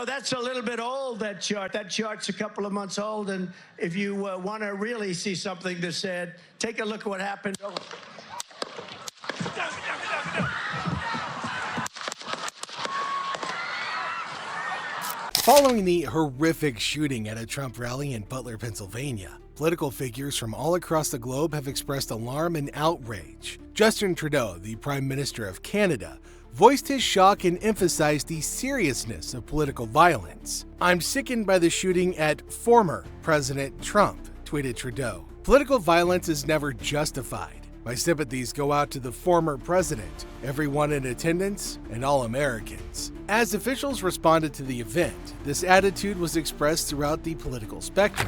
Oh, that's a little bit old, that chart. That chart's a couple of months old, and if you want to really see something that's said, take a look at what happened. Following the horrific shooting at a Trump rally in Butler, Pennsylvania, political figures from all across the globe have expressed alarm and outrage. Justin Trudeau, the Prime Minister of Canada, voiced his shock and emphasized the seriousness of political violence. "I'm sickened by the shooting at former President Trump," tweeted Trudeau. "Political violence is never justified. My sympathies go out to the former president, everyone in attendance, and all Americans." As officials responded to the event, this attitude was expressed throughout the political spectrum.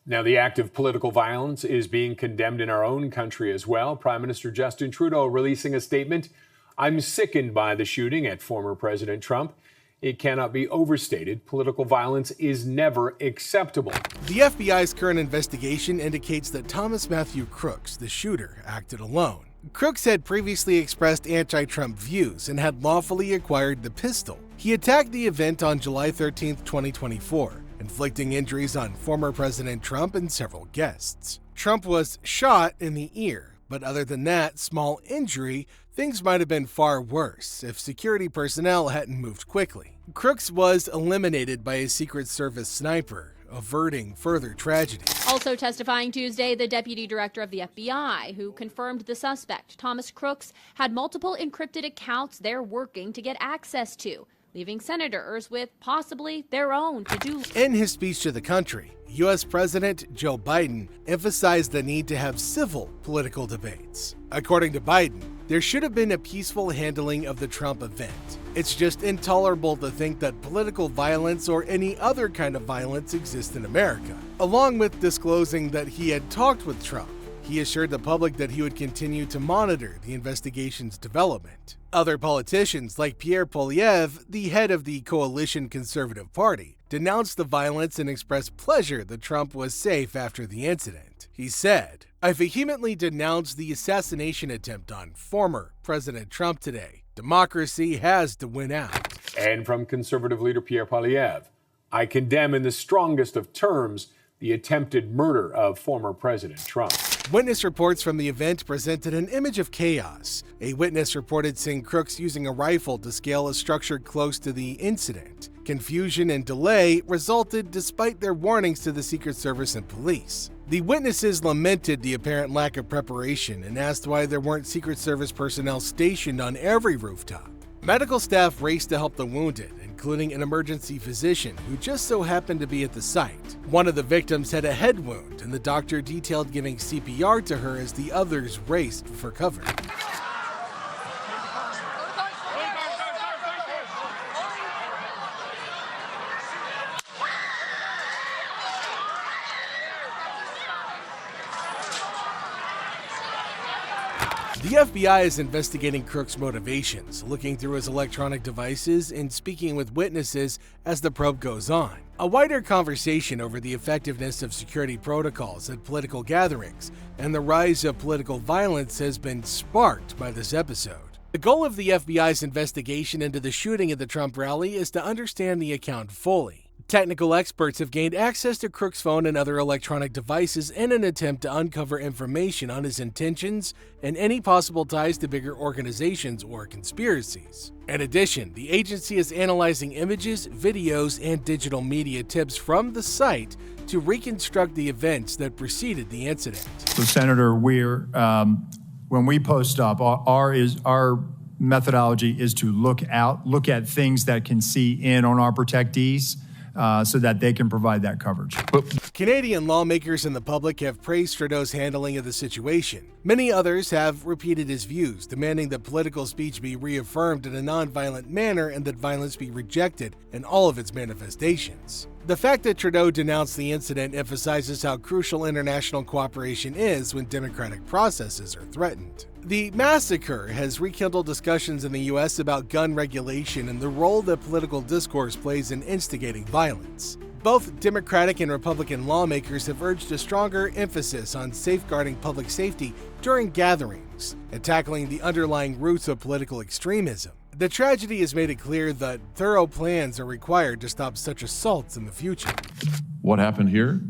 Now, the act of political violence is being condemned in our own country as well. Prime Minister Justin Trudeau releasing a statement, "I'm sickened by the shooting at former President Trump. It cannot be overstated. Political violence is never acceptable." The FBI's current investigation indicates that Thomas Matthew Crooks, the shooter, acted alone. Crooks had previously expressed anti-Trump views and had lawfully acquired the pistol. He attacked the event on July 13, 2024, inflicting injuries on former President Trump and several guests. Trump was shot in the ear, but other than that small injury, things might have been far worse if security personnel hadn't moved quickly. Crooks was eliminated by a Secret Service sniper, averting further tragedy. Also testifying Tuesday, the deputy director of the FBI, who confirmed the suspect, Thomas Crooks, had multiple encrypted accounts they're working to get access to, leaving senators with possibly their own to-do list. In his speech to the country, U.S. President Joe Biden emphasized the need to have civil political debates. According to Biden, there should have been a peaceful handling of the Trump event. It's just intolerable to think that political violence or any other kind of violence exists in America. Along with disclosing that he had talked with Trump, he assured the public that he would continue to monitor the investigation's development. Other politicians, like Pierre Poilievre, the head of the coalition Conservative Party, denounced the violence and expressed pleasure that Trump was safe after the incident. He said, "I vehemently denounce the assassination attempt on former President Trump today. Democracy has to win out." And from Conservative leader Pierre Poilievre, "I condemn in the strongest of terms the attempted murder of former President Trump." Witness reports from the event presented an image of chaos. A witness reported seeing Crooks using a rifle to scale a structure close to the incident. Confusion and delay resulted despite their warnings to the Secret Service and police. The witnesses lamented the apparent lack of preparation and asked why there weren't Secret Service personnel stationed on every rooftop. Medical staff raced to help the wounded, including an emergency physician who just so happened to be at the site. One of the victims had a head wound, and the doctor detailed giving CPR to her as the others raced for cover. The FBI is investigating Crooks' motivations, looking through his electronic devices and speaking with witnesses as the probe goes on. A wider conversation over the effectiveness of security protocols at political gatherings and the rise of political violence has been sparked by this episode. The goal of the FBI's investigation into the shooting at the Trump rally is to understand the account fully. Technical experts have gained access to Crooks' phone and other electronic devices in an attempt to uncover information on his intentions and any possible ties to bigger organizations or conspiracies. In addition, the agency is analyzing images, videos, and digital media tips from the site to reconstruct the events that preceded the incident. So, Senator, when we post up, our methodology is to look at things that can see in on our protectees. So that they can provide that coverage. Canadian lawmakers and the public have praised Trudeau's handling of the situation. Many others have repeated his views, demanding that political speech be reaffirmed in a nonviolent manner and that violence be rejected in all of its manifestations. The fact that Trudeau denounced the incident emphasizes how crucial international cooperation is when democratic processes are threatened. The massacre has rekindled discussions in the U.S. about gun regulation and the role that political discourse plays in instigating violence. Both Democratic and Republican lawmakers have urged a stronger emphasis on safeguarding public safety during gatherings and tackling the underlying roots of political extremism. The tragedy has made it clear that thorough plans are required to stop such assaults in the future. What happened here?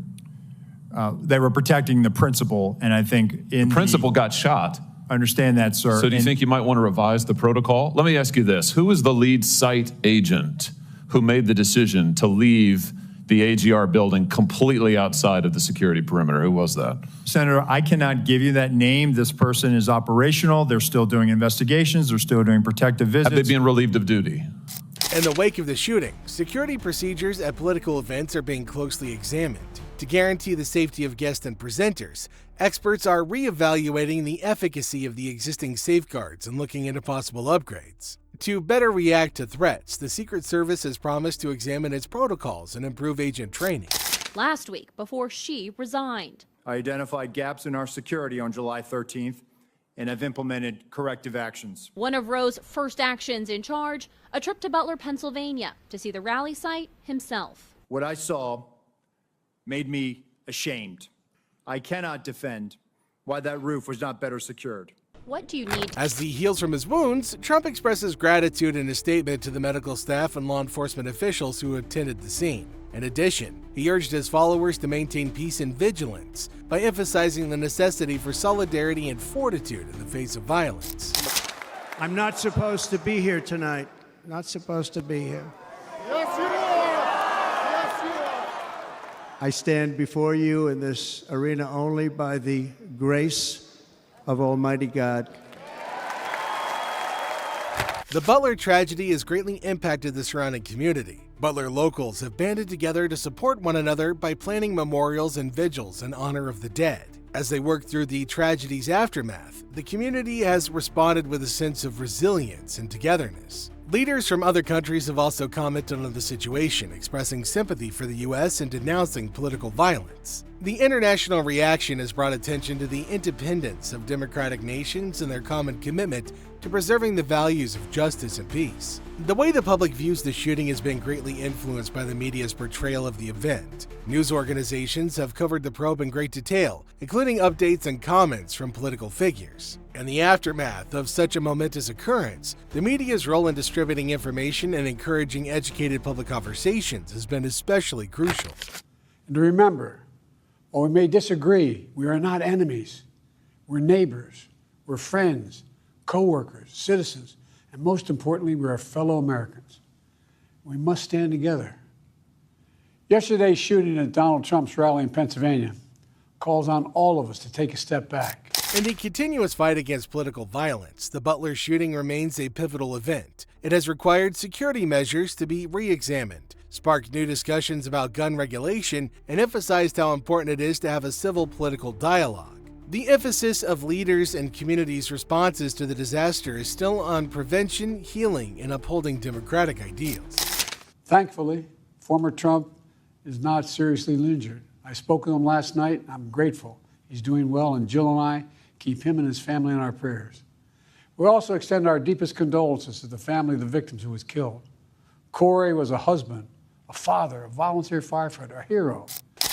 They were protecting the principal, and I think The principal got shot. Understand that, sir. So do you think you might want to revise the protocol? Let me ask you this. Who was the lead site agent who made the decision to leave the AGR building completely outside of the security perimeter? Who was that? Senator, I cannot give you that name. This person is operational. They're still doing investigations. They're still doing protective visits. Have they been relieved of duty? In the wake of the shooting, security procedures at political events are being closely examined. To guarantee the safety of guests and presenters, experts are reevaluating the efficacy of the existing safeguards and looking into possible upgrades. To better react to threats, the Secret Service has promised to examine its protocols and improve agent training. Last week, before she resigned. I identified gaps in our security on July 13th and have implemented corrective actions. One of Roe's first actions in charge, a trip to Butler, Pennsylvania, to see the rally site himself. What I saw made me ashamed. I cannot defend why that roof was not better secured. What do you need? As he heals from his wounds, Trump expresses gratitude in a statement to the medical staff and law enforcement officials who attended the scene. In addition, he urged his followers to maintain peace and vigilance by emphasizing the necessity for solidarity and fortitude in the face of violence. I'm not supposed to be here tonight. Not supposed to be here. Yes, you are. Yes, you are. I stand before you in this arena only by the grace of Almighty God. The Butler tragedy has greatly impacted the surrounding community. Butler locals have banded together to support one another by planning memorials and vigils in honor of the dead. As they work through the tragedy's aftermath, the community has responded with a sense of resilience and togetherness. Leaders from other countries have also commented on the situation, expressing sympathy for the U.S. and denouncing political violence. The international reaction has brought attention to the independence of democratic nations and their common commitment to preserving the values of justice and peace. The way the public views the shooting has been greatly influenced by the media's portrayal of the event. News organizations have covered the probe in great detail, including updates and comments from political figures. In the aftermath of such a momentous occurrence, the media's role in distributing information and encouraging educated public conversations has been especially crucial. And to remember, while we may disagree, we are not enemies. We're neighbors. We're friends, co-workers, citizens, and most importantly, we're fellow Americans. We must stand together. Yesterday's shooting at Donald Trump's rally in Pennsylvania calls on all of us to take a step back. In the continuous fight against political violence, the Butler shooting remains a pivotal event. It has required security measures to be re-examined, sparked new discussions about gun regulation, and emphasized how important it is to have a civil political dialogue. The emphasis of leaders and communities' responses to the disaster is still on prevention, healing, and upholding democratic ideals. Thankfully, former Trump is not seriously injured. I spoke with him last night. I'm grateful. He's doing well, and Jill and I keep him and his family in our prayers. We also extend our deepest condolences to the family of the victims who was killed. Corey was a husband, a father, a volunteer firefighter, a hero.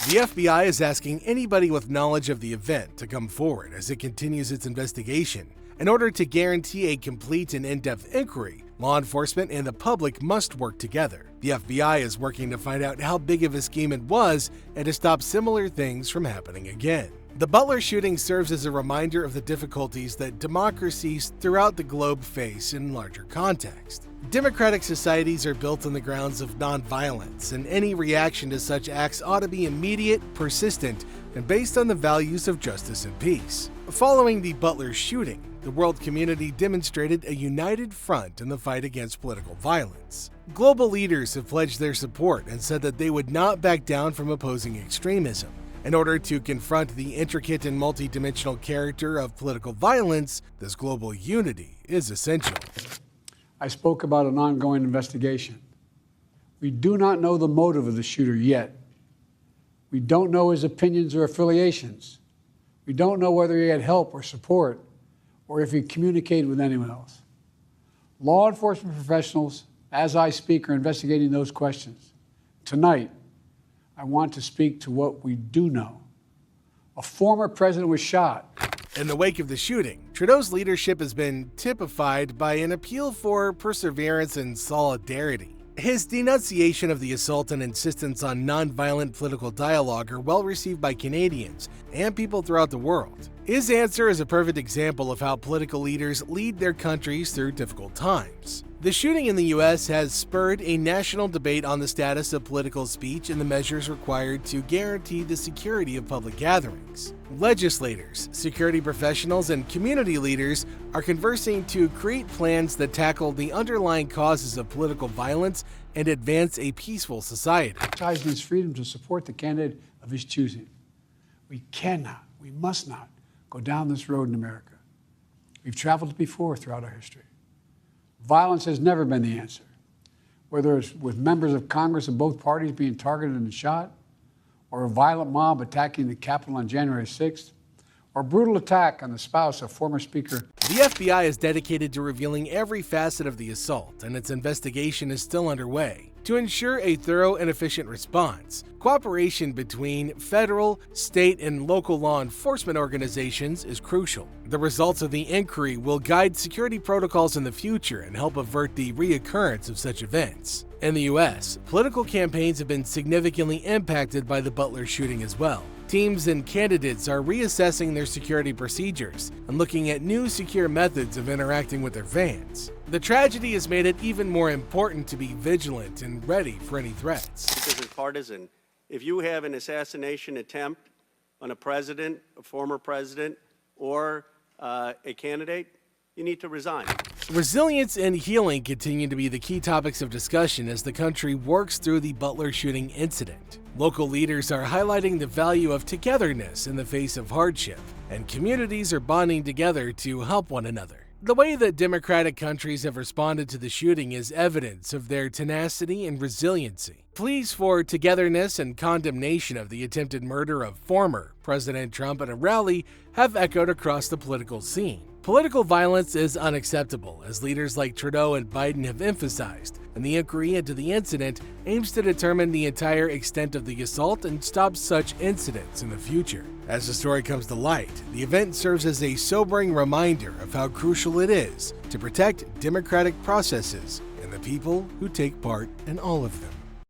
The FBI is asking anybody with knowledge of the event to come forward as it continues its investigation. In order to guarantee a complete and in-depth inquiry, law enforcement and the public must work together. The FBI is working to find out how big of a scheme it was and to stop similar things from happening again. The Butler shooting serves as a reminder of the difficulties that democracies throughout the globe face in larger context. Democratic societies are built on the grounds of nonviolence, and any reaction to such acts ought to be immediate, persistent, and based on the values of justice and peace. Following the Butler shooting, the world community demonstrated a united front in the fight against political violence. Global leaders have pledged their support and said that they would not back down from opposing extremism. In order to confront the intricate and multidimensional character of political violence, this global unity is essential. I spoke about an ongoing investigation. We do not know the motive of the shooter yet. We don't know his opinions or affiliations. We don't know whether he had help or support, or if he communicated with anyone else. Law enforcement professionals, as I speak, are investigating those questions. Tonight, I want to speak to what we do know. A former president was shot. In the wake of the shooting, Trudeau's leadership has been typified by an appeal for perseverance and solidarity. His denunciation of the assault and insistence on nonviolent political dialogue are well received by Canadians and people throughout the world. His answer is a perfect example of how political leaders lead their countries through difficult times. The shooting in the U.S. has spurred a national debate on the status of political speech and the measures required to guarantee the security of public gatherings. Legislators, security professionals, and community leaders are conversing to create plans that tackle the underlying causes of political violence and advance a peaceful society. Exercising his freedom to support the candidate of his choosing. We cannot, we must not go down this road in America. We've traveled before throughout our history. Violence has never been the answer. Whether it's with members of Congress of both parties being targeted and shot, or a violent mob attacking the Capitol on January 6th, or a brutal attack on the spouse of former Speaker. The FBI is dedicated to revealing every facet of the assault, and its investigation is still underway. To ensure a thorough and efficient response, cooperation between federal, state, and local law enforcement organizations is crucial. The results of the inquiry will guide security protocols in the future and help avert the reoccurrence of such events. In the U.S., political campaigns have been significantly impacted by the Butler shooting as well. Teams and candidates are reassessing their security procedures and looking at new secure methods of interacting with their fans. The tragedy has made it even more important to be vigilant and ready for any threats. Because it's partisan. If you have an assassination attempt on a president, a former president, or a candidate, you need to resign. Resilience and healing continue to be the key topics of discussion as the country works through the Butler shooting incident. Local leaders are highlighting the value of togetherness in the face of hardship, and communities are bonding together to help one another. The way that democratic countries have responded to the shooting is evidence of their tenacity and resiliency. Pleas for togetherness and condemnation of the attempted murder of former President Trump at a rally have echoed across the political scene. Political violence is unacceptable, as leaders like Trudeau and Biden have emphasized, and the inquiry into the incident aims to determine the entire extent of the assault and stop such incidents in the future. As the story comes to light, the event serves as a sobering reminder of how crucial it is to protect democratic processes and the people who take part in all of them.